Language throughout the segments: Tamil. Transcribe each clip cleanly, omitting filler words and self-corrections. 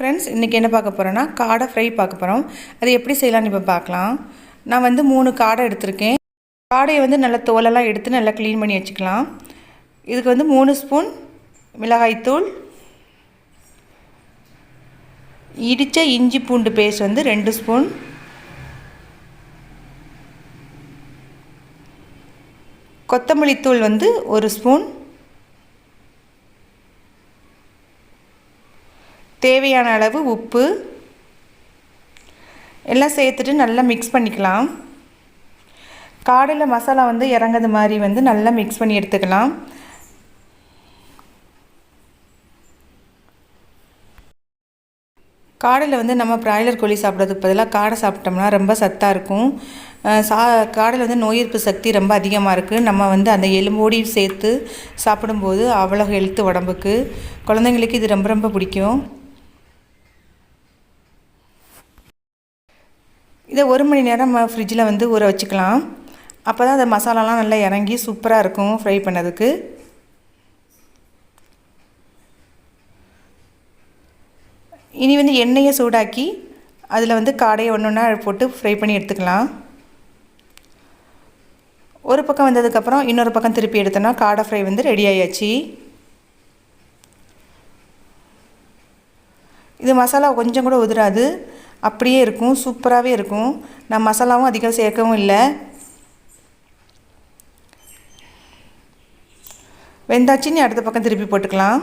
ஃப்ரெண்ட்ஸ், இன்றைக்கி என்ன பார்க்க போகிறோன்னா காடை ஃப்ரை பார்க்க போகிறோம். அது எப்படி செய்யலாம்னு இப்போ பார்க்கலாம். நான் வந்து 3 காடை எடுத்திருக்கேன். காடையை வந்து நல்லா தோலெல்லாம் எடுத்து நல்லா க்ளீன் பண்ணி வச்சுக்கலாம். இதுக்கு வந்து 3 ஸ்பூன் மிளகாய்த்தூள், இடித்த இஞ்சி பூண்டு பேஸ்ட் வந்து 2 ஸ்பூன், கொத்தமல்லி தூள் வந்து 1 ஸ்பூன், தேவையான அளவு உப்பு எல்லாம் சேர்த்துட்டு நல்லா மிக்ஸ் பண்ணிக்கலாம். காடையில் மசாலா வந்து இறங்குறது மாதிரி வந்து நல்லா மிக்ஸ் பண்ணி எடுத்துக்கலாம். காடையில் வந்து நம்ம பிராய்லர் கோழி சாப்பிட்றதுக்கு பதிலாக காடை சாப்பிட்டோம்னா ரொம்ப சத்தாக இருக்கும். காடையில் வந்து நோய் எதிர்ப்பு சக்தி ரொம்ப அதிகமாக இருக்குது. நம்ம வந்து அந்த எலும்போடி சேர்த்து சாப்பிடும்போது அவ்வளோ ஹெல்த்து உடம்புக்கு. குழந்தைங்களுக்கு இது ரொம்ப ரொம்ப பிடிக்கும். இதை 1 மணி நேரம் நம்ம ஃப்ரிட்ஜில் வந்து ஊற வச்சுக்கலாம். அப்போ தான் அந்த மசாலாலாம் நல்லா இறங்கி சூப்பராக இருக்கும் ஃப்ரை பண்ணதுக்கு. இனி வந்து எண்ணெயை சூடாக்கி அதில் வந்து காடையை ஒன்று ஒன்றா போட்டு ஃப்ரை பண்ணி எடுத்துக்கலாம். ஒரு பக்கம் வந்ததுக்கப்புறம் இன்னொரு பக்கம் திருப்பி எடுத்தோன்னா காடை ஃப்ரை வந்து ரெடி ஆயாச்சு. இது மசாலா கொஞ்சம் கூட உதிராது, அப்படியே இருக்கும், சூப்பராகவே இருக்கும். நான் மசாலாவும் அதிகம் சேர்க்கவும் இல்லை. வெந்தாச்சின்னு அடுத்த பக்கம் திருப்பி போட்டுக்கலாம்.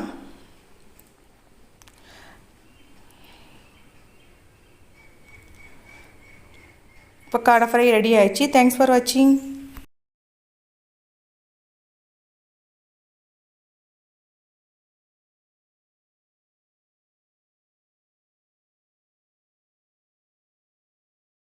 இப்போ காடை ஃப்ரை ரெடி ஆயிடுச்சு. தேங்க்ஸ் ஃபார் வாட்சிங்.